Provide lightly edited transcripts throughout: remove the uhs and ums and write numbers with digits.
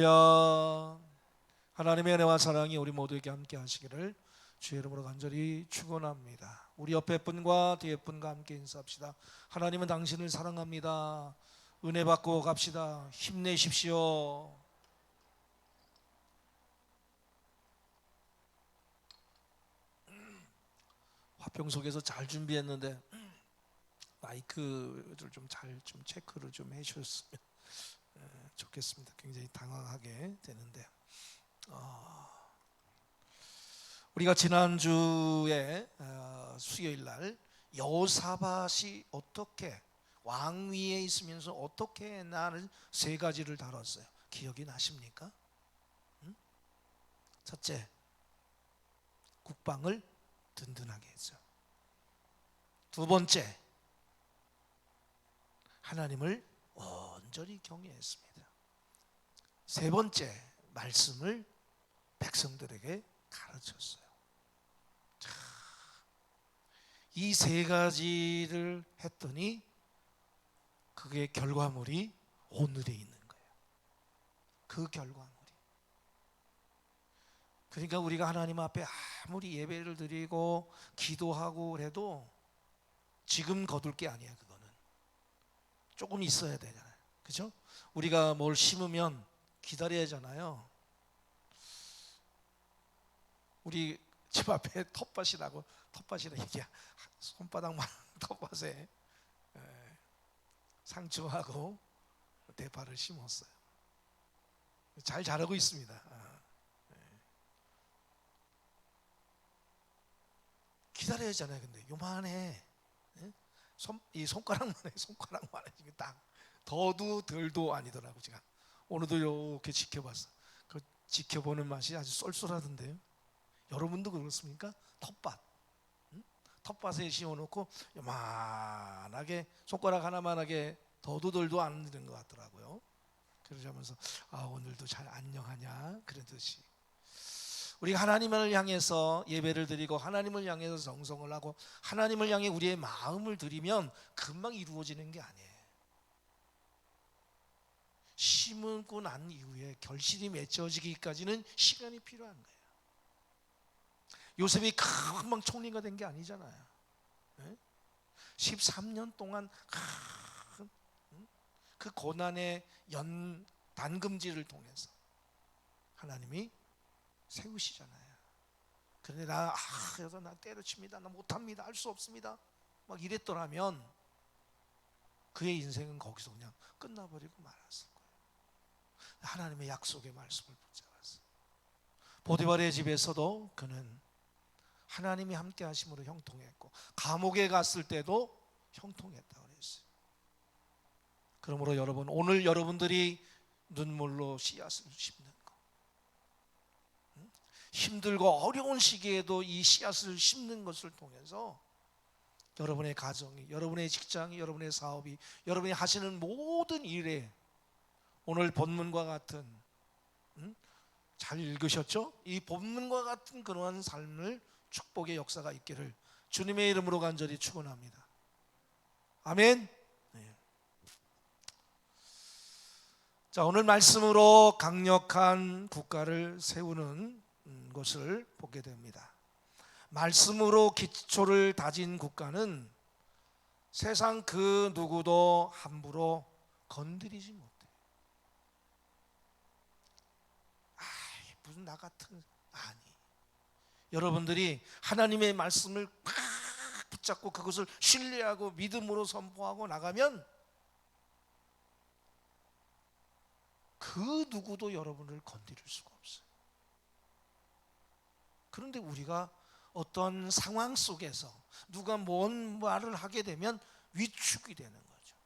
할렐루야. 하나님의 은혜와 사랑이 우리 모두에게 함께 하시기를 주의 이름으로 간절히 축원합니다. 우리 옆에 분과 뒤에 분과 함께 인사합시다. 하나님은 당신을 사랑합니다. 은혜 받고 갑시다. 힘내십시오. 화평 속에서 잘 준비했는데 마이크를 좀 잘 체크를 좀 해주셨으면 좋겠습니다. 굉장히 당황하게 되는데 우리가 지난주에 수요일 날 여호사밧이 어떻게 왕위에 있으면서 어떻게 했나는 세 가지를 다뤘어요. 기억이 나십니까? 첫째, 국방을 든든하게 했죠. 두 번째, 하나님을 온전히 경외했습니다. 세 번째, 말씀을 백성들에게 가르쳤어요. 이 세 가지를 했더니 그게 결과물이 오늘에 있는 거예요. 그 결과물이. 그러니까 우리가 하나님 앞에 아무리 예배를 드리고 기도하고 그래도 지금 거둘 게 아니야. 그거는 조금 있어야 되잖아요. 그죠? 우리가 뭘 심으면 기다려야 하잖아요. 우리 집 앞에 텃밭이라고, 텃밭이라 이게 손바닥만 텃밭에 상추하고 대파를 심었어요. 잘 자라고 있습니다. 기다려야 하잖아요. 근데 요만해. 이 손가락만 해. 손가락만 해. 이게 딱 더도 덜도 아니더라고. 제가 오늘도 이렇게 지켜봤어. 그 지켜보는 맛이 아주 쏠쏠하던데요. 여러분도 그렇습니까? 텃밭에 심어놓고 요만하게 손가락 하나만하게 더도 덜도 안 되는 것 같더라고요. 그러자면서 오늘도 잘 안녕하냐 그런 듯이 우리가 하나님을 향해서 예배를 드리고 하나님을 향해서 정성을 하고 하나님을 향해 우리의 마음을 드리면 금방 이루어지는 게 아니에요. 심고 난 이후에 결실이 맺혀지기까지는 시간이 필요한 거예요. 요셉이 금방 총리가 된 게 아니잖아요. 13년 동안 그 고난의 단금지를 통해서 하나님이 세우시잖아요. 그런데 여기서 나 때려칩니다. 나 못합니다. 할 수 없습니다. 막 이랬더라면 그의 인생은 거기서 그냥 끝나버리고 말았을 거예요. 하나님의 약속의 말씀을 붙잡았어요. 보디발의 집에서도 그는 하나님이 함께 하심으로 형통했고 감옥에 갔을 때도 형통했다고 그랬어요. 그러므로 여러분, 오늘 여러분들이 눈물로 씨앗을 심는 거, 힘들고 어려운 시기에도 이 씨앗을 심는 것을 통해서 여러분의 가정이, 여러분의 직장이, 여러분의 사업이, 여러분이 하시는 모든 일에 오늘 본문과 같은 잘 읽으셨죠? 이 본문과 같은 그러한 삶을 축복의 역사가 있기를 주님의 이름으로 간절히 축원합니다. 아멘. 네. 자, 오늘 말씀으로 강력한 국가를 세우는 것을 보게 됩니다. 말씀으로 기초를 다진 국가는 세상 그 누구도 함부로 건드리지 못해. 무슨 나 같은 아니. 여러분들이 하나님의 말씀을 팍 붙잡고 그것을 신뢰하고 믿음으로 선포하고 나가면 그 누구도 여러분을 건드릴 수가 없어요. 그런데 우리가 어떤 상황 속에서 누가 뭔 말을 하게 되면 위축이 되는 거죠.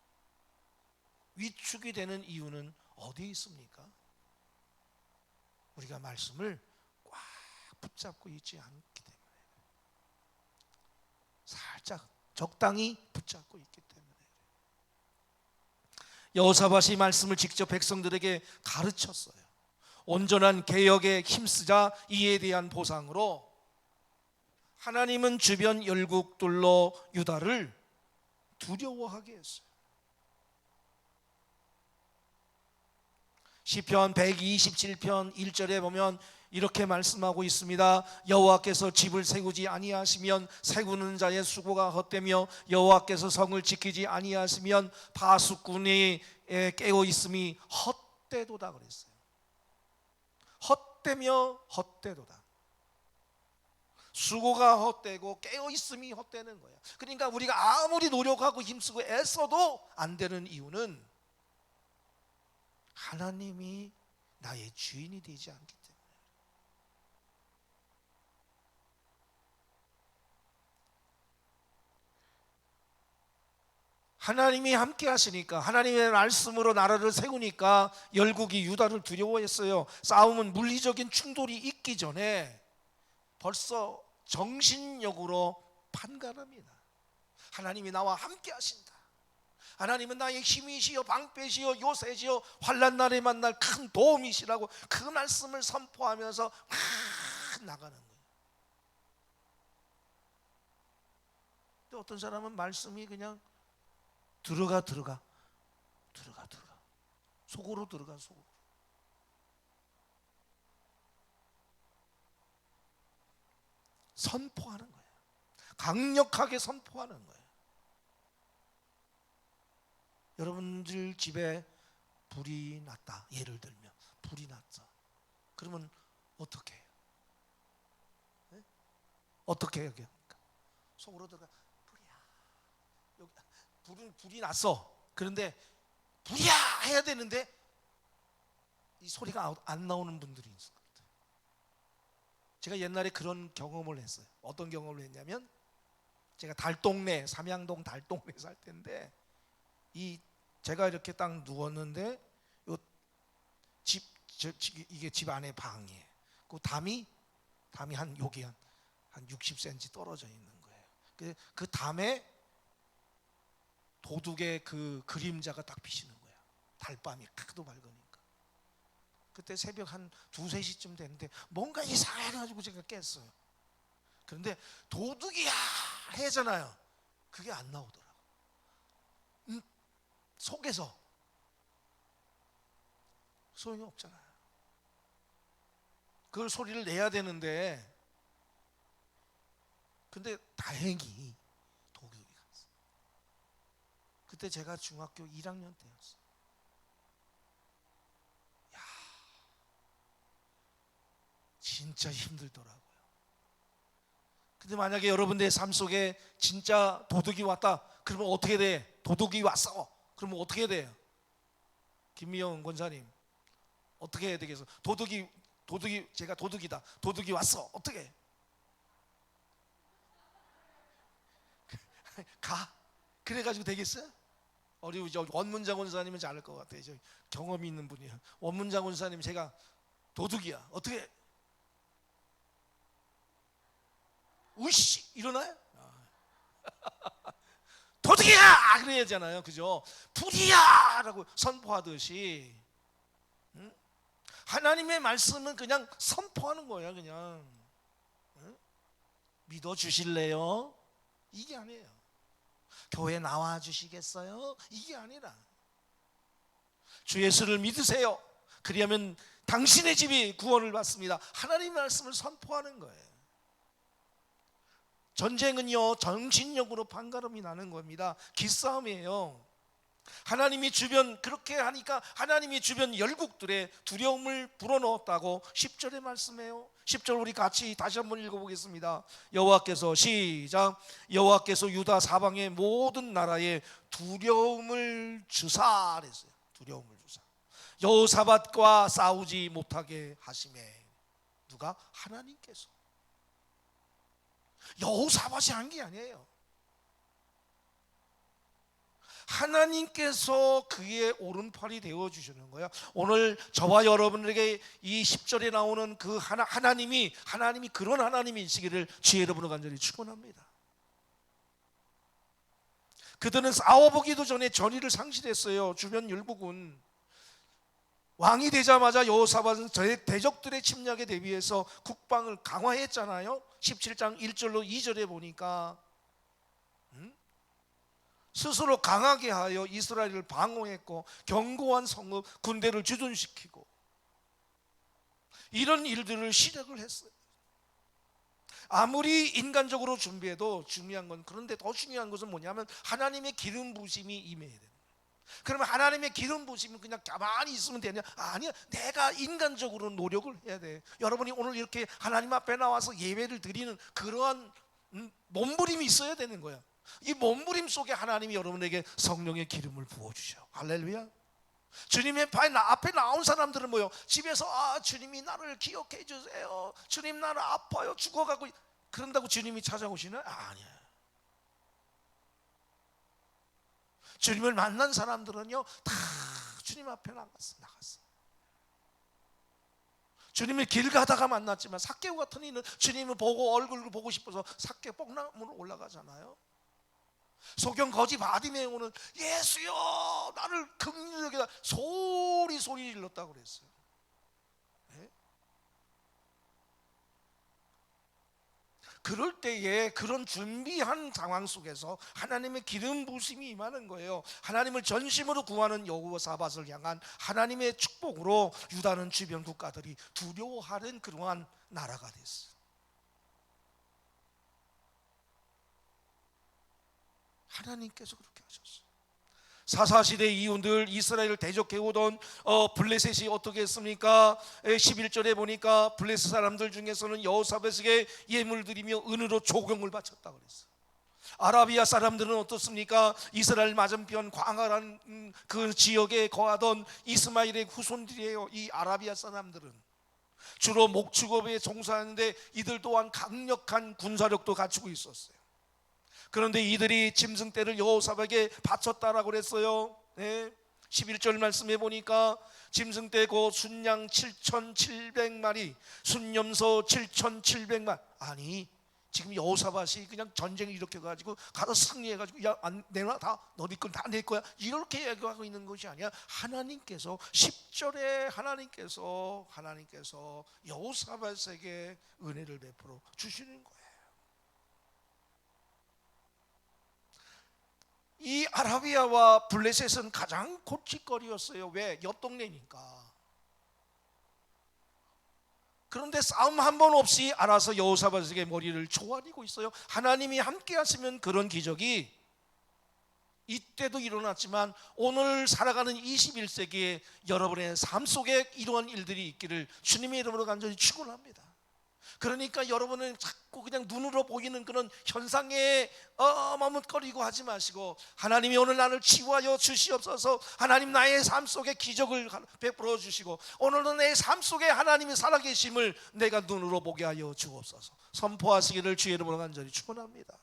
위축이 되는 이유는 어디에 있습니까? 우리가 말씀을 꽉 붙잡고 있지 않기 때문에, 살짝 적당히 붙잡고 있기 때문에. 여호사밧이 말씀을 직접 백성들에게 가르쳤어요. 온전한 개혁에 힘쓰자 이에 대한 보상으로 하나님은 주변 열국들로 유다를 두려워하게 했어요. 시편 127편 1절에 보면 이렇게 말씀하고 있습니다. 여호와께서 집을 세우지 아니하시면 세우는 자의 수고가 헛되며 여호와께서 성을 지키지 아니하시면 파수꾼이 깨어 있음이 헛되도다 그랬어요. 헛되며 헛되도다. 수고가 헛되고 깨어 있음이 헛되는 거예요. 그러니까 우리가 아무리 노력하고 힘쓰고 애써도 안 되는 이유는 하나님이 나의 주인이 되지 않기 때문에. 하나님이 함께 하시니까, 하나님의 말씀으로 나라를 세우니까 열국이 유다를 두려워했어요. 싸움은 물리적인 충돌이 있기 전에 벌써 정신력으로 판가름이다. 하나님이 나와 함께 하신다. 하나님은 나의 힘이시여 방패시여 요새시여 환난 날에 만날 큰 도움이시라고 그 말씀을 선포하면서 막 나가는 거예요. 근데 어떤 사람은 말씀이 그냥 들어가 속으로 들어가 속으로. 선포하는 거예요. 강력하게 선포하는 거예요. 여러분들 집에 불이 났다. 예를 들면 불이 났어. 그러면 어떻게 해요? 네? 어떻게 해요? 속으로 들어가. 불이야. 여기 불이 났어. 그런데 불이야 해야 되는데 이 소리가 안 나오는 분들이 있을 것 같아요. 제가 옛날에 그런 경험을 했어요. 어떤 경험을 했냐면 제가 달동네, 삼양동 달동네 살 때인데 제가 이렇게 딱 누웠는데 이게 집 안에 방이에요. 그 담이 한 여기 한 60cm 떨어져 있는 거예요. 그 담에 도둑의 그 그림자가 딱 비치는 거예요. 달밤이 크도 밝으니까. 그때 새벽 한 2, 3시쯤 됐는데 뭔가 이상해가지고 제가 깼어요. 그런데 도둑이야 해잖아요. 그게 안 나오더라고. 속에서 소용이 없잖아요. 그걸 소리를 내야 되는데, 근데 다행히 도둑이 갔어. 그때 제가 중학교 1학년 때였어요. 야, 진짜 힘들더라고요. 근데 만약에 여러분들의 삶 속에 진짜 도둑이 왔다, 그러면 어떻게 돼? 도둑이 왔어. 그러면 어떻게 돼요? 김미영 권사님 어떻게 해야 되겠어? 도둑이 제가 도둑이다. 도둑이 왔어. 어떻게 해? 가. 그래가지고 되겠어요? 우리 원문장 권사님은 잘할 것 같아요. 저 경험이 있는 분이에요. 원문장 권사님 제가 도둑이야. 어떻게 해? 으씨 일어나요? 도둑이야! 그래야 하잖아요. 그죠? 불이야! 라고 선포하듯이 하나님의 말씀은 그냥 선포하는 거야. 그냥 믿어주실래요? 이게 아니에요. 교회 나와 주시겠어요? 이게 아니라 주 예수를 믿으세요. 그리하면 당신의 집이 구원을 받습니다. 하나님의 말씀을 선포하는 거예요. 전쟁은요 정신력으로 판가름이 나는 겁니다. 기싸움이에요. 하나님이 주변 그렇게 하니까 하나님이 주변 열국들의 두려움을 불어넣었다고 10절에 말씀해요. 10절 우리 같이 다시 한번 읽어보겠습니다. 여호와께서 시작. 여호와께서 유다 사방의 모든 나라에 두려움을 주사 그랬어요. 두려움을 주사. 여호사밧과 싸우지 못하게 하시매. 누가? 하나님께서. 여호사밧이 한 게 아니에요. 하나님께서 그의 오른팔이 되어주시는 거예요. 오늘 저와 여러분에게 이 10절에 나오는 그 하나님이 그런 하나님이시기를 주의 이름으로 간절히 축원합니다. 그들은 싸워보기도 전에 전의를 상실했어요. 주변 열국은. 왕이 되자마자 여호사밧은 대적들의 침략에 대비해서 국방을 강화했잖아요. 17장 1절로 2절에 보니까 스스로 강하게 하여 이스라엘을 방어했고 견고한 성읍 군대를 주둔시키고 이런 일들을 시작을 했어요. 아무리 인간적으로 준비해도 중요한 건, 그런데 더 중요한 것은 뭐냐면 하나님의 기름 부심이 임해야 돼요. 그러면 하나님의 기름 부심은 그냥 가만히 있으면 되냐? 아니야. 내가 인간적으로 노력을 해야 돼. 여러분이 오늘 이렇게 하나님 앞에 나와서 예배를 드리는 그러한 몸부림이 있어야 되는 거야. 이 몸부림 속에 하나님이 여러분에게 성령의 기름을 부어주셔. 할렐루야. 주님의 앞에 나온 사람들은 뭐요? 집에서 주님이 나를 기억해 주세요. 주님 나는 아파요. 죽어가고. 그런다고 주님이 찾아오시나? 아니야. 주님을 만난 사람들은요 다 주님 앞에 나갔어. 주님을 길 가다가 만났지만 삭개오 같은 이는 주님을 보고 얼굴을 보고 싶어서 삭개 뽕나무로 올라가잖아요. 소경 거지 바디메오는 예수여 나를 긍휼히 여기다 소리 질렀다고 그랬어요. 네? 그럴 때에 그런 준비한 상황 속에서 하나님의 기름 부심이 임하는 거예요. 하나님을 전심으로 구하는 여호사밧을 향한 하나님의 축복으로 유다는 주변 국가들이 두려워하는 그러한 나라가 됐어요. 하나님께서 그렇게 하셨어요. 사사시대 이후들 이스라엘을 대적해오던 블레셋이 어떻게 했습니까? 11절에 보니까 블레셋 사람들 중에서는 여호사밧에게 예물 드리며 은으로 조경을 바쳤다 그랬어요. 아라비아 사람들은 어떻습니까? 이스라엘 맞은편 광활한 그 지역에 거하던 이스마엘의 후손들이에요. 이 아라비아 사람들은 주로 목축업에 종사하는데 이들 또한 강력한 군사력도 갖추고 있었어요. 그런데 이들이 짐승떼를 여호사밧에게 바쳤다라고 그랬어요. 네. 11절 말씀해 보니까 짐승떼 곧 순양 7,700마리 순염소 7,700마리. 아니 지금 여호사밧이 그냥 전쟁을 일으켜가지고 가서 승리해가지고 야 내놔 다 너네 건 다 내 거야 이렇게 얘기하고 있는 것이 아니야. 하나님께서 10절에 하나님께서 여호사밧에게 은혜를 베풀어 주시는 거예요. 이 아라비아와 블레셋은 가장 골칫거리였어요. 왜? 옆 동네니까. 그런데 싸움 한 번 없이 알아서 여호사밧에게 머리를 조아리고 있어요. 하나님이 함께 하시면 그런 기적이 이때도 일어났지만 오늘 살아가는 21세기에 여러분의 삶 속에 이러한 일들이 있기를 주님의 이름으로 간절히 축원합니다. 그러니까 여러분은 자꾸 그냥 눈으로 보이는 그런 현상에 머뭇거리고 하지 마시고 하나님이 오늘 나를 치유하여 주시옵소서. 하나님 나의 삶 속에 기적을 베풀어 주시고 오늘은 내 삶 속에 하나님이 살아계심을 내가 눈으로 보게 하여 주옵소서. 선포하시기를 주의 이름으로 간절히 축원합니다.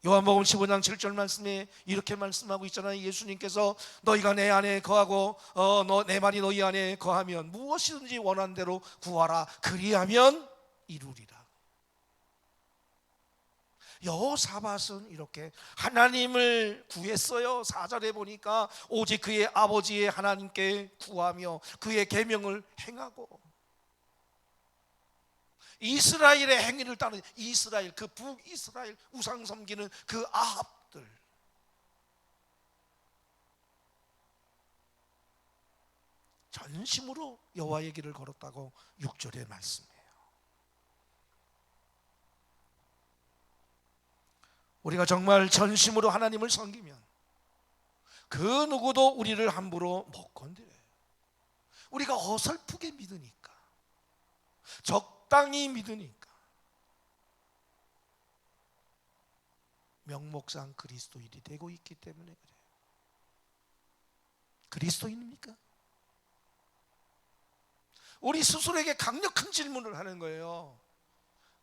요한복음 15장 7절 말씀에 이렇게 말씀하고 있잖아요. 예수님께서 너희가 내 안에 거하고 내 말이 너희 안에 거하면 무엇이든지 원하는 대로 구하라 그리하면 이루리라. 여호사밧은 이렇게 하나님을 구했어요. 4절에 보니까 오직 그의 아버지의 하나님께 구하며 그의 계명을 행하고 이스라엘의 행위를 따르는 이스라엘 그 북이스라엘 우상 섬기는 그 아합들 전심으로 여호와의 길을 걸었다고 6절의 말씀이에요. 우리가 정말 전심으로 하나님을 섬기면 그 누구도 우리를 함부로 못 건드려요. 우리가 어설프게 믿으니까 적당히 믿으니까 명목상 그리스도인이 되고 있기 때문에 그래요. 그리스도인입니까? 우리 스스로에게 강력한 질문을 하는 거예요.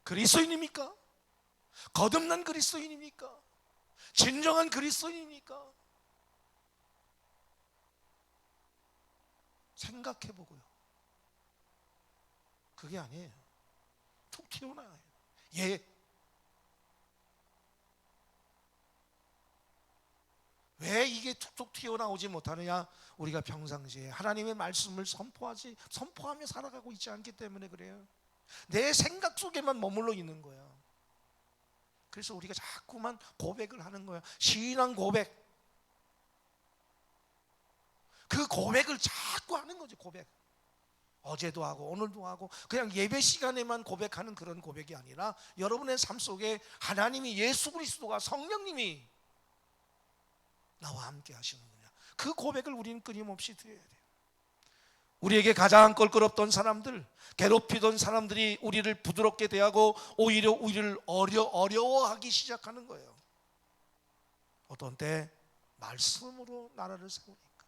그리스도인입니까? 거듭난 그리스도인입니까? 진정한 그리스도인입니까? 생각해보고요. 그게 아니에요. 툭 튀어나와요. 왜 이게 툭툭 튀어나오지 못하느냐? 우리가 평상시에 하나님의 말씀을 선포하며 살아가고 있지 않기 때문에 그래요. 내 생각 속에만 머물러 있는 거야. 그래서 우리가 자꾸만 고백을 하는 거야. 신앙 고백. 그 고백을 자꾸 하는 거지. 고백. 어제도 하고 오늘도 하고 그냥 예배 시간에만 고백하는 그런 고백이 아니라 여러분의 삶 속에 하나님이, 예수 그리스도가, 성령님이 나와 함께 하시는구나, 그 고백을 우리는 끊임없이 드려야 돼요. 우리에게 가장 껄끄럽던 사람들, 괴롭히던 사람들이 우리를 부드럽게 대하고 오히려 우리를 어려워하기 시작하는 거예요. 어떤 때 말씀으로 나라를 세우니까,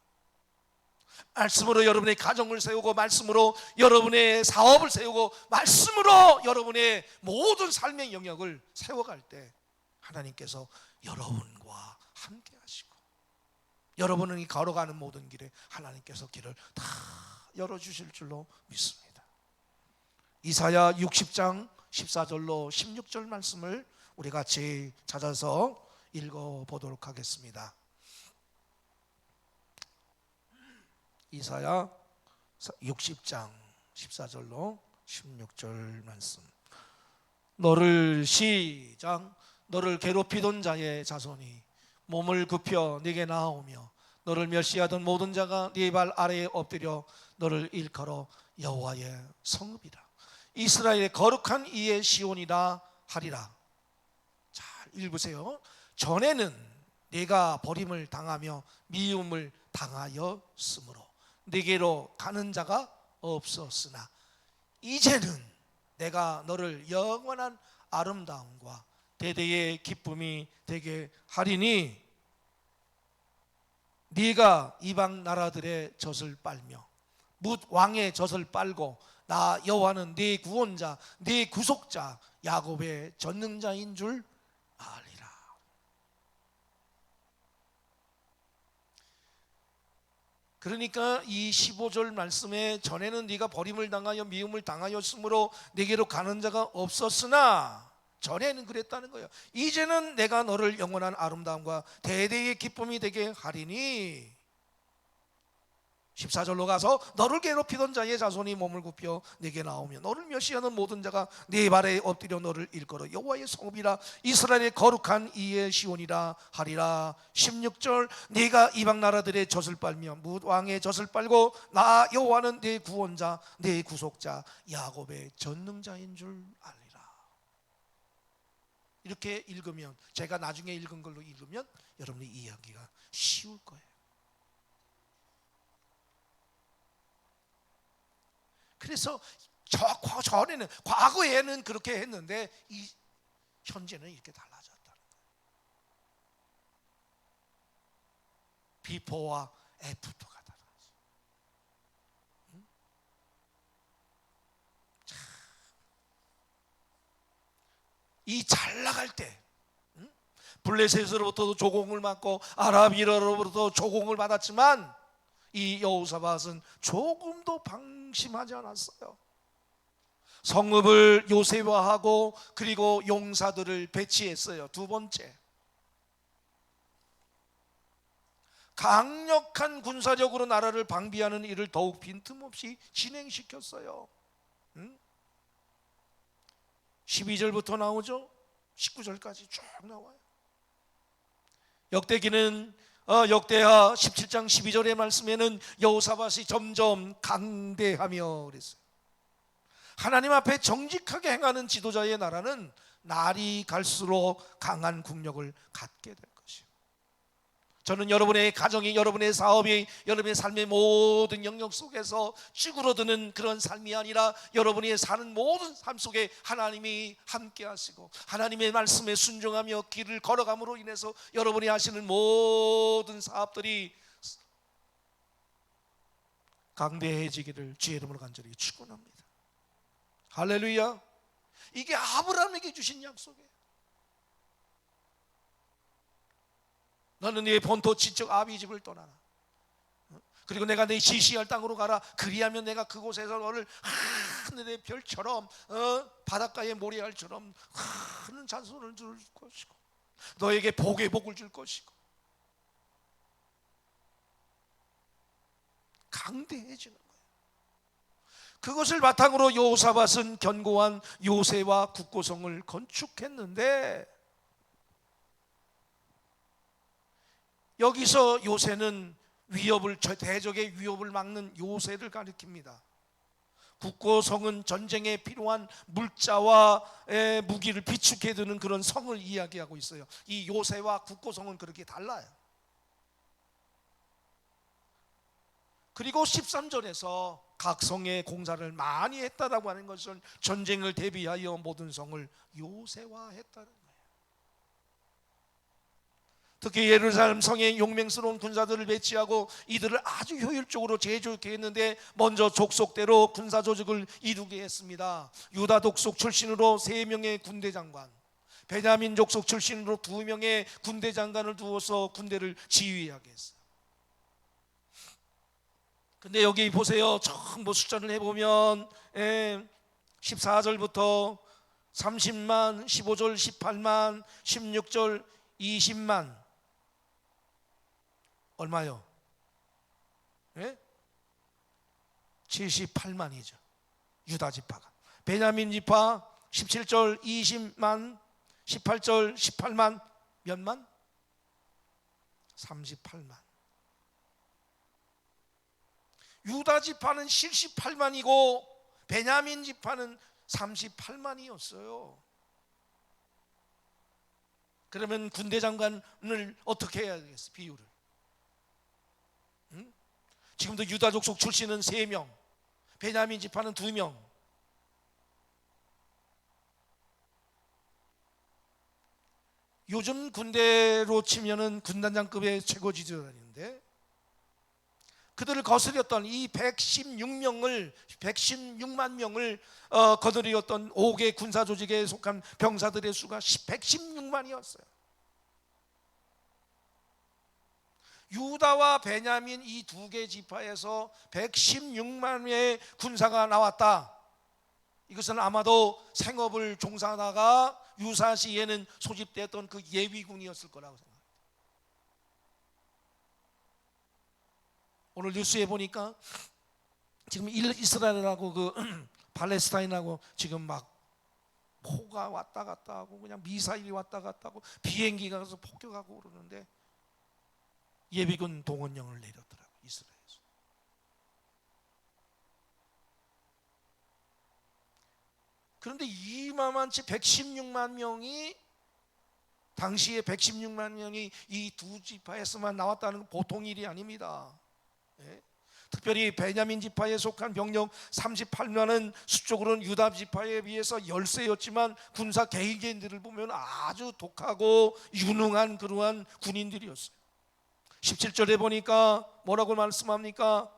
말씀으로 여러분의 가정을 세우고, 말씀으로 여러분의 사업을 세우고, 말씀으로 여러분의 모든 삶의 영역을 세워갈 때 하나님께서 여러분과 함께 하시고, 여러분이 걸어가는 모든 길에 하나님께서 길을 다 열어주실 줄로 믿습니다. 이사야 60장 14절로 16절 말씀을 우리 같이 찾아서 읽어보도록 하겠습니다. 이사야 60장 14절로 16절 말씀. 너를 괴롭히던 자의 자손이 몸을 굽혀 네게 나아오며, 너를 멸시하던 모든 자가 네 발 아래에 엎드려 너를 일컬어 여호와의 성읍이라, 이스라엘의 거룩한 이의 시온이라 하리라. 잘 읽으세요. 전에는 네가 버림을 당하며 미움을 당하였으므로 네게로 가는 자가 없었으나, 이제는 내가 너를 영원한 아름다움과 대대의 기쁨이 되게 하리니, 네가 이방 나라들의 젖을 빨며 뭇 왕의 젖을 빨고, 나 여호와는 네 구원자, 네 구속자, 야곱의 전능자인 줄 알리라. 그러니까 이 15절 말씀에, 전에는 네가 버림을 당하여 미움을 당하였으므로 네게로 가는 자가 없었으나, 전에는 그랬다는 거예요. 이제는 내가 너를 영원한 아름다움과 대대의 기쁨이 되게 하리니, 14절로 가서 너를 괴롭히던 자의 자손이 몸을 굽혀 네게 나오며, 너를 멸시하는 모든 자가 네 발에 엎드려 너를 일컬어 여호와의 성읍이라, 이스라엘의 거룩한 이의 시온이라 하리라. 16절, 네가 이방 나라들의 젖을 빨며 뭇 왕의 젖을 빨고, 나 여호와는 네 구원자, 네 구속자, 야곱의 전능자인 줄 알리라. 이렇게 읽으면, 제가 나중에 읽은 걸로 읽으면 여러분이 이해하기가 쉬울 거예요. 그래서 전에는, 과거에는 그렇게 했는데 현재는 이렇게 달라졌다는 거예요. 비포와 애프터가 달라졌어요. 이 잘 나갈 때, 블레셋으로부터도 조공을 받고 아라비로부터 조공을 받았지만, 이 여호사밧은 조금도 방심하지 않았어요. 성읍을 요새화하고 그리고 용사들을 배치했어요. 두 번째, 강력한 군사력으로 나라를 방비하는 일을 더욱 빈틈없이 진행시켰어요. 12절부터 나오죠. 19절까지 쭉 나와요. 역대하 17장 12절의 말씀에는 여호사밧이 점점 강대하며 그랬어요. 하나님 앞에 정직하게 행하는 지도자의 나라는 날이 갈수록 강한 국력을 갖게 될 것이에요. 저는 여러분의 가정이, 여러분의 사업이, 여러분의 삶의 모든 영역 속에서 찌그러드는 그런 삶이 아니라, 여러분이 사는 모든 삶 속에 하나님이 함께 하시고 하나님의 말씀에 순종하며 길을 걸어감으로 인해서 여러분이 하시는 모든 사업들이 강대해지기를 주의 이름으로 간절히 축원합니다. 할렐루야. 이게 아브라함에게 주신 약속이에요. 너는 네 본토 지적 아비 집을 떠나라. 그리고 내가 네 지시할 땅으로 가라. 그리하면 내가 그곳에서 너를 하늘의 별처럼, 바닷가의 모래알처럼 큰 자손을 줄 것이고, 너에게 복의 복을 줄 것이고, 강대해지는 거예요. 그것을 바탕으로 여호사밧은 견고한 요새와 국고성을 건축했는데, 여기서 요새는 대적의 위협을 막는 요새를 가리킵니다. 국고성은 전쟁에 필요한 물자와 무기를 비축해 두는 그런 성을 이야기하고 있어요. 이 요새와 국고성은 그렇게 달라요. 그리고 13절에서 각 성의 공사를 많이 했다라고 하는 것은 전쟁을 대비하여 모든 성을 요새화했다는 거예요. 특히 예루살렘 성에 용맹스러운 군사들을 배치하고 이들을 아주 효율적으로 제조케 했는데 먼저 족속대로 군사 조직을 이루게 했습니다. 유다 족속 출신으로 3명의 군대 장관, 베냐민 족속 출신으로 2명의 군대 장관을 두어서 군대를 지휘하게 했어요. 근데 여기 보세요. 전부 숫자를 해보면 14절부터 30만, 15절 18만, 16절 20만. 얼마요? 78만이죠. 유다 지파가. 베냐민 지파 17절 20만, 18절 18만, 몇만? 38만. 유다 지파는 78만이고 베냐민 지파는 38만이었어요. 그러면 군대 장관을 어떻게 해야 되겠어? 비율을. 지금도 유다 족속 출신은 3명, 베냐민 지파는 2명. 요즘 군대로 치면은 군단장급의 최고 지도자인데 그들을 거스렸던 이 116만 명을 거느리었던 5개 군사 조직에 속한 병사들의 수가 116만이었어요. 유다와 베냐민 이 2개 지파에서 116만의 군사가 나왔다. 이것은 아마도 생업을 종사하다가 유사시에는 소집됐던 그 예비군이었을 거라고 생각합니다. 오늘 뉴스에 보니까 지금 이스라엘하고 그 팔레스타인하고 지금 막 포가 왔다 갔다 하고 그냥 미사일이 왔다 갔다 하고 비행기가 가서 폭격하고 그러는데 예비군 동원령을 내렸더라고요. 이스라엘에서. 그런데 이만치 116만 명이 당시에 116만 명이 이 2 지파에서만 나왔다는 건 보통 일이 아닙니다. 특별히 베냐민 지파에 속한 병력 38만은 수적으로는 유다 지파에 비해서 열세였지만 군사 개인들을 보면 아주 독하고 유능한 그러한 군인들이었어요. 17절에 보니까 뭐라고 말씀합니까?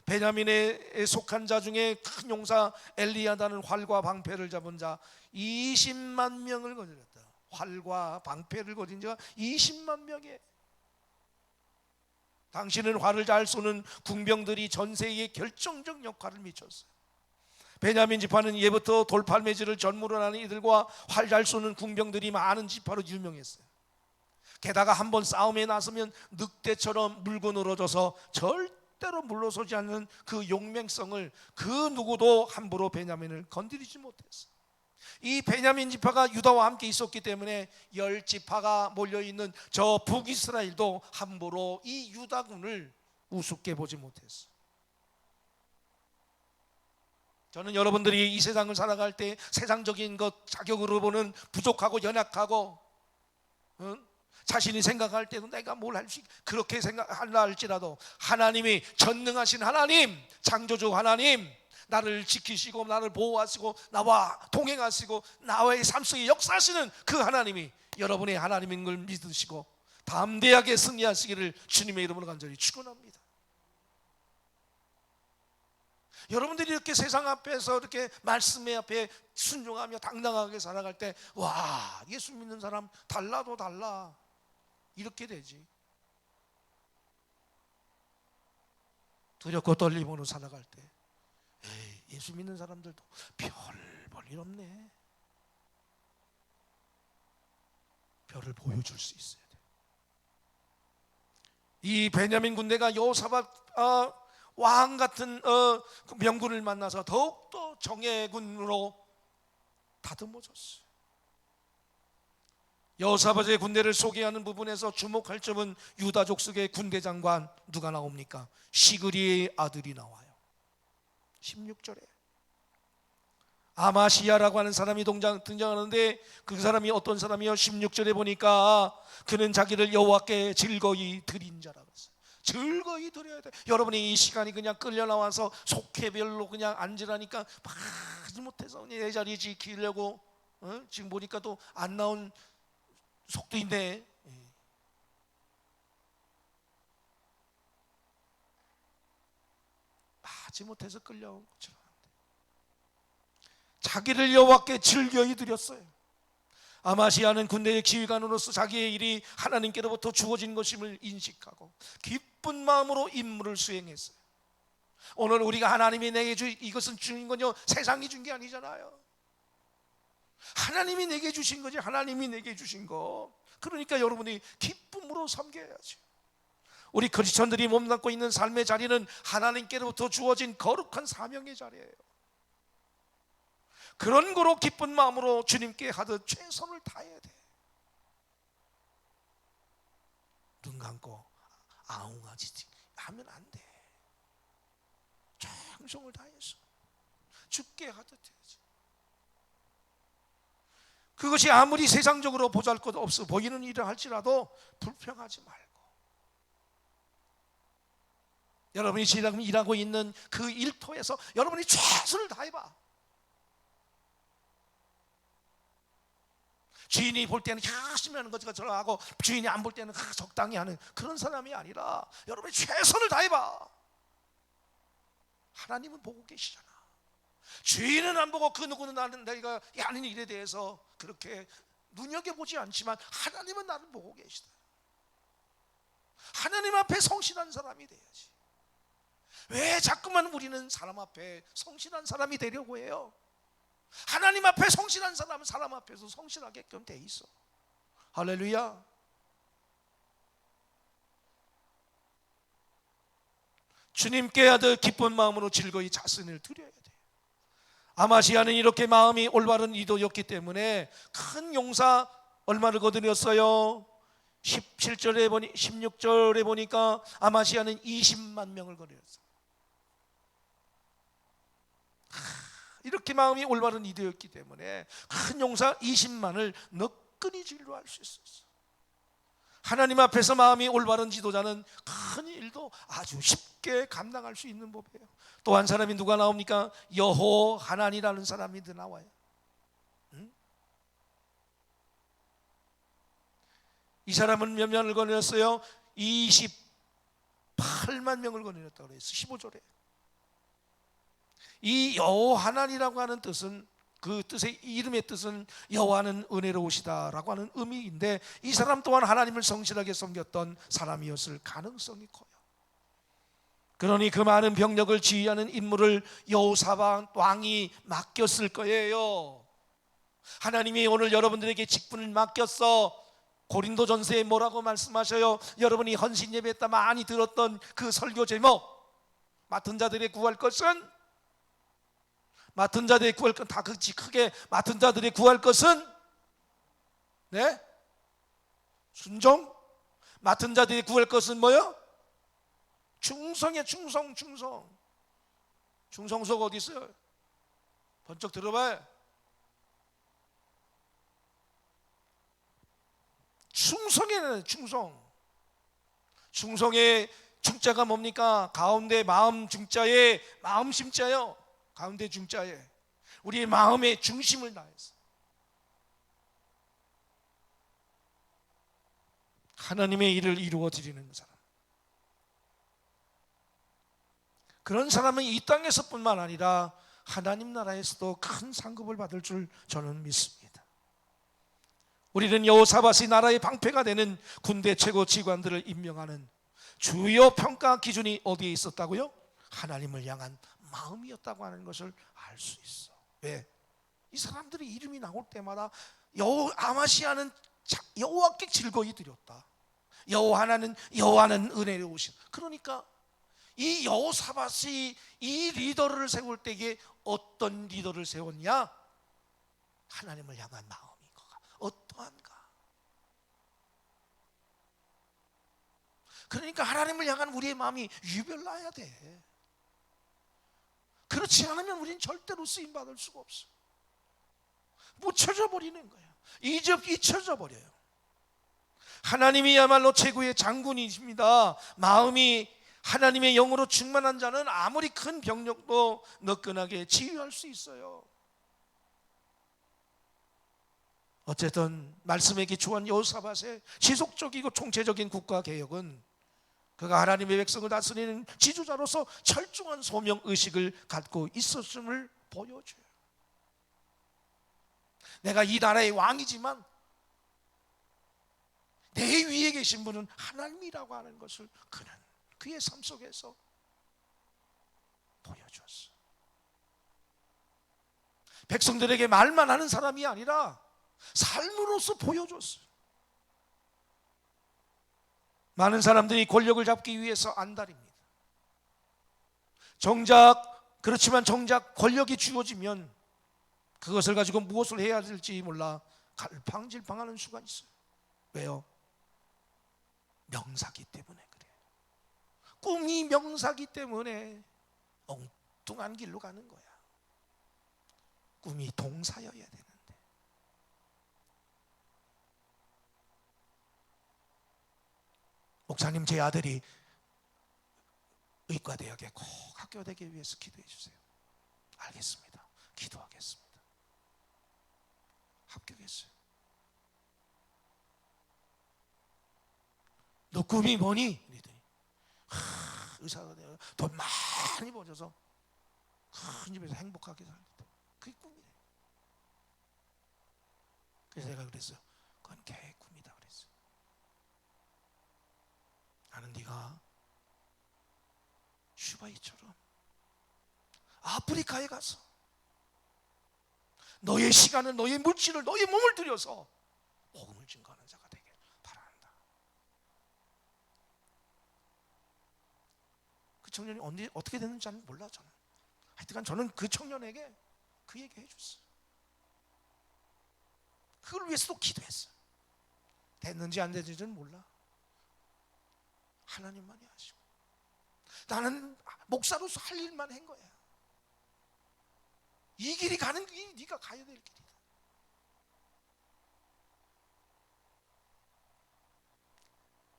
베냐민에 속한 자 중에 큰 용사 엘리야다는 활과 방패를 잡은 자 20만 명을 거느렸다. 활과 방패를 거진 자가 20만 명이에요. 당시는 활을 잘 쏘는 군병들이 전세에 결정적 역할을 미쳤어요. 베냐민 지파는 예부터 돌팔매질을 전무로 하는 이들과 활 잘 쏘는 군병들이 많은 지파로 유명했어요. 게다가 한번 싸움에 나서면 늑대처럼 물고 늘어져서 절대로 물러서지 않는 그 용맹성을 그 누구도 함부로 베냐민을 건드리지 못했어요. 이 베냐민 지파가 유다와 함께 있었기 때문에 10지파가 몰려있는 저 북이스라엘도 함부로 이 유다군을 우습게 보지 못했어요. 저는 여러분들이 이 세상을 살아갈 때 세상적인 것 자격으로 보는 부족하고 연약하고 자신이 생각할 때도 내가 뭘 할 수 그렇게 생각한다 할지라도 하나님이 전능하신 하나님, 창조주 하나님, 나를 지키시고 나를 보호하시고 나와 동행하시고 나의 삶 속에 역사하시는 그 하나님이 여러분의 하나님인 걸 믿으시고 담대하게 승리하시기를 주님의 이름으로 간절히 축원합니다. 여러분들이 이렇게 세상 앞에서 이렇게 말씀의 앞에 순종하며 당당하게 살아갈 때 와, 예수 믿는 사람 달라도 달라 이렇게 되지. 두렵고 떨림으로 살아갈 때 에이, 예수 믿는 사람들도 별 볼 일 없네. 별을 보여줄 수 있어야 돼. 이 베냐민 군대가 여호사밧 왕 같은 명군을 만나서 더욱더 정예군으로 다듬어졌어요. 여호사밧의 군대를 소개하는 부분에서 주목할 점은 유다 족속의 군대 장관 누가 나옵니까? 시그리의 아들이 나와요. 16절에 아마시아라고 하는 사람이 등장하는데 그 사람이 어떤 사람이요? 16절에 보니까 그는 자기를 여호와께 즐거이 드린 자라고 했어요. 즐거이 드려야 돼. 여러분이 이 시간이 그냥 끌려 나와서 속회별로 그냥 앉으라니까 하지 못해서 내 자리 지키려고 지금 보니까 또 안 나온 속도인데, 하지 못해서 끌려온 것처럼 자기를 여호와께 즐거이 드렸어요. 아마시아는 군대의 지휘관으로서 자기의 일이 하나님께로부터 주어진 것임을 인식하고 기쁜 마음으로 임무를 수행했어요. 오늘 우리가 하나님이 내게 이것은 주인 건요, 세상이 준 게 아니잖아요. 하나님이 내게 주신 거지. 하나님이 내게 주신 거. 그러니까 여러분이 기쁨으로 섬겨야지. 우리 크리스천들이 몸담고 있는 삶의 자리는 하나님께로부터 주어진 거룩한 사명의 자리예요. 그런 거로 기쁜 마음으로 주님께 하듯 최선을 다해야 돼. 눈 감고 아웅하지 하면 안 돼. 정성을 다해서 죽게 하듯 해야지. 그것이 아무리 세상적으로 보잘것없어 보이는 일을 할지라도 불평하지 말고, 여러분이 지금 일하고 있는 그 일터에서 여러분이 최선을 다해봐. 주인이 볼 때는 열심히 하는 것처럼 하고 주인이 안 볼 때는 적당히 하는 그런 사람이 아니라 여러분이 최선을 다해봐. 하나님은 보고 계시잖아. 주인은 안 보고 그 누구는 나는 내가 하는 일에 대해서 그렇게 눈여겨보지 않지만 하나님은 나를 보고 계시다. 하나님 앞에 성실한 사람이 돼야지. 왜 자꾸만 우리는 사람 앞에 성실한 사람이 되려고 해요? 하나님 앞에 성실한 사람은 사람 앞에서 성실하게끔 돼 있어. 할렐루야. 주님께 하듯 기쁜 마음으로 즐거이 자신을 드려야 돼. 아마시아는 이렇게 마음이 올바른 이도였기 때문에 큰 용사 얼마를 거두었어요? 17절에 보니 16절에 보니까 아마시아는 20만 명을 거두었어요. 이렇게 마음이 올바른 이도였기 때문에 큰 용사 20만을 너끈히 진료할 수 있었어. 하나님 앞에서 마음이 올바른 지도자는 큰 일도 아주 쉽게 감당할 수 있는 법이에요. 또 한 사람이 누가 나옵니까? 여호하난이라는 사람이 나와요. 이 사람은 몇 명을 거느렸어요? 28만 명을 거느렸다고 그랬어요. 15절에. 이 여호하난이라고 하는 뜻은, 그 뜻의 이름의 뜻은 여호와는 은혜로우시다라고 하는 의미인데, 이 사람 또한 하나님을 성실하게 섬겼던 사람이었을 가능성이 커요. 그러니 그 많은 병력을 지휘하는 임무를 여호사밧 왕이 맡겼을 거예요. 하나님이 오늘 여러분들에게 직분을 맡겼어. 고린도전서에 뭐라고 말씀하셔요? 여러분이 헌신 예배 때 많이 들었던 그 설교 제목, 맡은 자들의 구할 것은, 맡은 자들의 구할 것, 다 그렇지, 크게 맡은 자들의 구할 것은, 네? 순종. 맡은 자들이 구할 것은 뭐요? 충성이야. 충성. 충성소가 어디 있어요? 번쩍 들어봐요. 충성이네. 충성의 중자가 뭡니까? 가운데 마음 중자에 마음 심자요. 가운데 중자에 우리의 마음의 중심을 다해서 하나님의 일을 이루어 드리는 사람, 그런 사람은 이 땅에서뿐만 아니라 하나님 나라에서도 큰 상급을 받을 줄 저는 믿습니다. 우리는 여호사밧이 나라의 방패가 되는 군대 최고 지휘관들을 임명하는 주요 평가 기준이 어디에 있었다고요? 하나님을 향한 마음이었다고 하는 것을 알 수 있어. 왜? 이 사람들의 이름이 나올 때마다 아마시아는 여호와께 즐거이 드렸다. 여호와는 은혜로우신. 그러니까 이 여호사밧이 이 리더를 세울 때에 어떤 리더를 세웠냐? 하나님을 향한 마음인 거가 어떠한가? 그러니까 하나님을 향한 우리의 마음이 유별나야 돼. 그렇지 않으면 우리는 절대로 쓰임받을 수가 없어. 묻혀져 버리는 거예요. 잊혀져 버려요. 하나님이야말로 최고의 장군이십니다. 마음이 하나님의 영으로 충만한 자는 아무리 큰 병력도 너끈하게 치유할 수 있어요. 어쨌든 말씀에 기초한 여호사밧의 지속적이고 총체적인 국가개혁은 그가 하나님의 백성을 다스리는 지주자로서 철저한 소명의식을 갖고 있었음을 보여줘요. 내가 이 나라의 왕이지만 내 위에 계신 분은 하나님이라고 하는 것을 그는 그의 삶 속에서 보여주었어. 백성들에게 말만 하는 사람이 아니라 삶으로서 보여줬어요. 많은 사람들이 권력을 잡기 위해서 안달입니다. 그렇지만 정작 권력이 주어지면 그것을 가지고 무엇을 해야 될지 몰라 갈팡질팡하는 수가 있어요. 왜요? 명사기 때문에 그래요. 꿈이 명사기 때문에 엉뚱한 길로 가는 거야. 꿈이 동사여야 되는데. 목사님, 제 아들이 의과대학에 꼭 합격되기 위해서 기도해 주세요. 알겠습니다. 기도하겠습니다. 합격했어요. 너 꿈이 뭐니? 그랬더니 의사가 되어 돈 많이 벌어서 큰 집에서 행복하게 살겠다. 그게 꿈이래. 그래서 내가 그랬어요. 그건 걔의 꿈이다 그랬어요. 나는 네가 슈바이처럼 아프리카에 가서 너의 시간을, 너의 물질을, 너의 몸을 들여서 복음을 증거하는 자가 되길 바란다. 그 청년이 언제 어떻게 됐는지는 몰라. 저는 하여튼간 저는 그 청년에게 그 얘기 해줬어요. 그걸 위해서도 기도했어요. 됐는지 안 됐는지는 몰라. 하나님만이 아시고 나는 목사로서 할 일만 한 거야. 이 길이 가는 길이 네가 가야 될 길이다.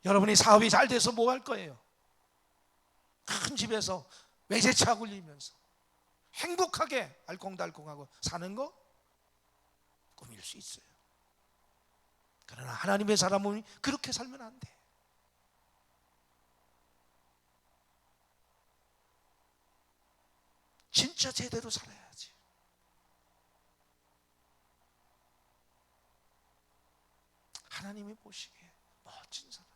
여러분이 사업이 잘 돼서 뭐 할 거예요? 큰 집에서 외제차 굴리면서 행복하게 알콩달콩하고 사는 거 꿈일 수 있어요. 그러나 하나님의 사람은 그렇게 살면 안 돼. 진짜 제대로 살아야지. 하나님이 보시기에 멋진 사람,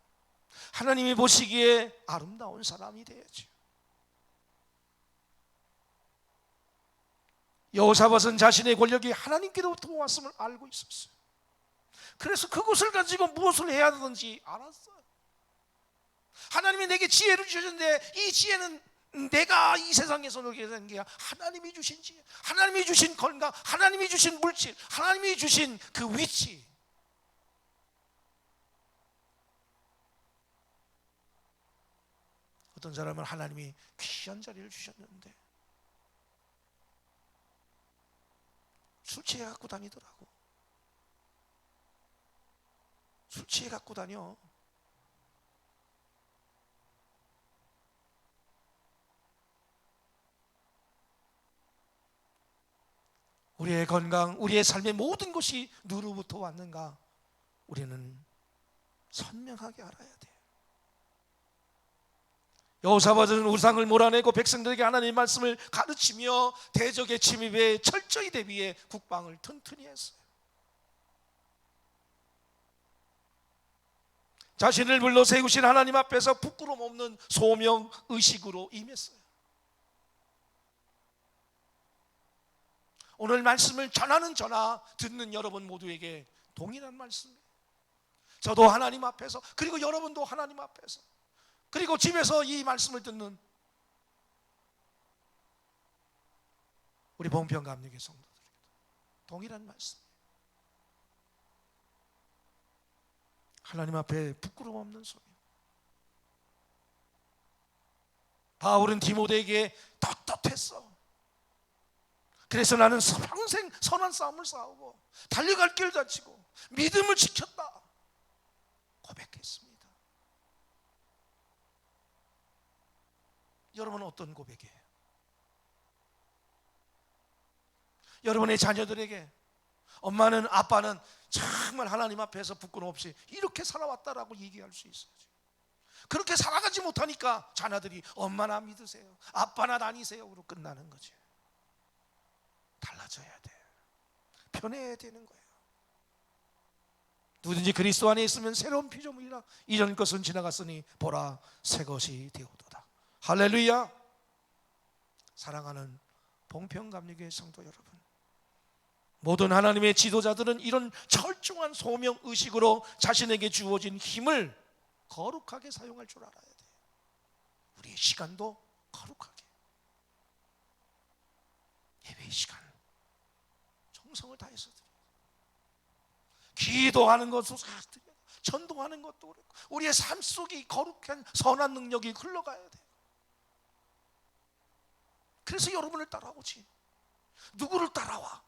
하나님이 보시기에 아름다운 사람이 돼야지. 여호사밧은 자신의 권력이 하나님께로부터 왔음을 알고 있었어요. 그래서 그것을 가지고 무엇을 해야 하든지 알았어요. 하나님이 내게 지혜를 주셨는데 이 지혜는 내가 이 세상에서 누리게 된 게 하나님이 주신 지혜, 하나님이 주신 건강, 하나님이 주신 물질, 하나님이 주신 그 위치. 어떤 사람은 하나님이 귀한 자리를 주셨는데 술 취해 갖고 다니더라고. 술 취해 갖고 다녀. 우리의 건강, 우리의 삶의 모든 것이 누구로부터 왔는가? 우리는 선명하게 알아야 돼요. 여호사밧은 우상을 몰아내고 백성들에게 하나님의 말씀을 가르치며 대적의 침입에 철저히 대비해 국방을 튼튼히 했어요. 자신을 불러 세우신 하나님 앞에서 부끄럼 없는 소명 의식으로 임했어요. 오늘 말씀을 전하는 저나 듣는 여러분 모두에게 동일한 말씀이에요. 저도 하나님 앞에서, 그리고 여러분도 하나님 앞에서, 그리고 집에서 이 말씀을 듣는 우리 봉평 감리교 성도들에게도 동일한 말씀이에요. 하나님 앞에 부끄러움 없는 소명, 바울은 디모데에게 떳떳했어. 그래서 나는 평생 선한 싸움을 싸우고 달려갈 길 다치고 믿음을 지켰다 고백했습니다. 여러분은 어떤 고백이에요? 여러분의 자녀들에게 엄마는 아빠는 정말 하나님 앞에서 부끄럼 없이 이렇게 살아왔다라고 얘기할 수 있어야지. 그렇게 살아가지 못하니까 자녀들이 엄마나 믿으세요, 아빠나 다니세요로 끝나는 거지. 달라져야 돼. 변해야 되는 거예요. 누구든지 그리스도 안에 있으면 새로운 피조물이라 이전 것은 지나갔으니 보라 새 것이 되었도다. 할렐루야. 사랑하는 봉평감리교회 성도 여러분, 모든 하나님의 지도자들은 이런 철중한 소명 의식으로 자신에게 주어진 힘을 거룩하게 사용할 줄 알아야 돼요. 우리의 시간도 거룩하게, 예배의 시간 정성을 다해서 드려요. 기도하는 것도 다 드려요. 전도하는 것도 그렇고 우리의 삶 속에 거룩한 선한 능력이 흘러가야 돼요. 그래서 여러분을 따라오지. 누구를 따라와?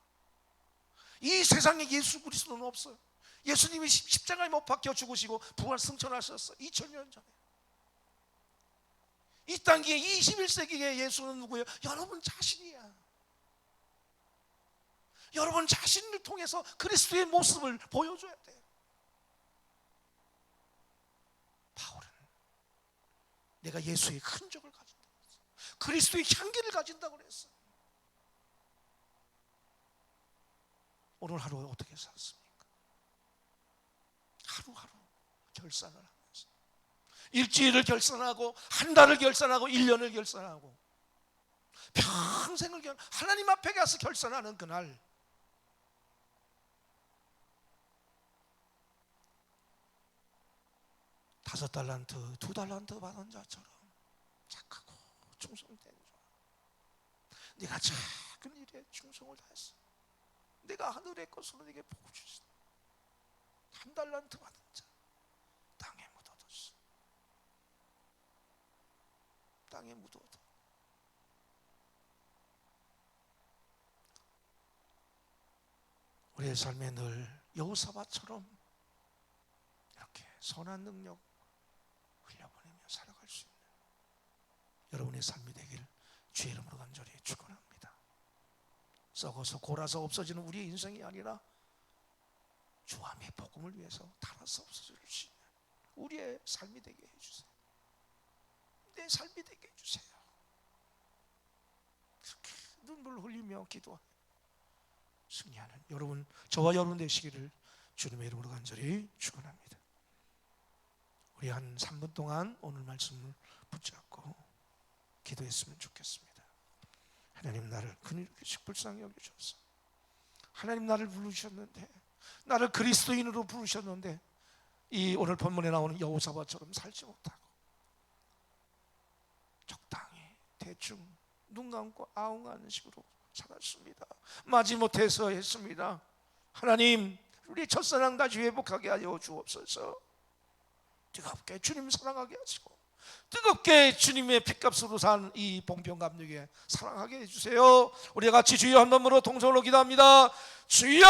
이 세상에 예수 그리스도는 없어요. 예수님이 십자가에 못 박혀 죽으시고 부활 승천하셨어요. 2000년 전에. 이 땅에 21세기의 예수는 누구예요? 여러분 자신이야. 여러분 자신을 통해서 그리스도의 모습을 보여줘야 돼요. 바울은 내가 예수의 흔적을 가진다고 했어요. 그리스도의 향기를 가진다고 그랬어요. 오늘 하루 어떻게 살았습니까? 하루하루 결산을 하면서 일주일을 결산하고 한 달을 결산하고 1년을 결산하고 평생을 하나님 앞에 가서 결산하는 그날, 다섯 달란트, 2달란트 받은 자처럼 착하고 충성된 자, 네가 작은 일에 충성을 다했어. 내가 하늘의 것으로 네게 복 주시다. 1달란트 받은 자 땅에 묻어뒀어. 땅에 묻어둬. 우리의 삶에 늘 여호사밧처럼 이렇게 선한 능력 흘려보내며 살아갈 수 있는 여러분의 삶이 되길 주의 이름으로 간절히 축원합니다. 썩어서 골아서 없어지는 우리의 인생이 아니라 주함의 복음을 위해서 달아서 없어질 수 있는 우리의 삶이 되게 해주세요. 내 삶이 되게 해주세요. 그렇게 눈물 흘리며 기도하며 승리하는 여러분, 저와 여러분 되시기를 주님의 이름으로 간절히 축원합니다. 우리 한 3분 동안 오늘 말씀을 붙잡고 기도했으면 좋겠습니다. 하나님, 나를 그렇게 불쌍히 여겨주셔서 하나님 나를 부르셨는데, 나를 그리스도인으로 부르셨는데 이 오늘 본문에 나오는 여호사밧처럼 살지 못하고 적당히 대충 눈 감고 아웅하는 식으로 살았습니다. 마지못해서 했습니다. 하나님, 우리 첫사랑 다시 회복하게 하여 주옵소서. 뜨겁게 주님 사랑하게 하시고 뜨겁게 주님의 핏값으로 산 이 봉평감리교회 사랑하게 해주세요. 우리 같이 주여 한 번으로 동성으로 기도합니다. 주여!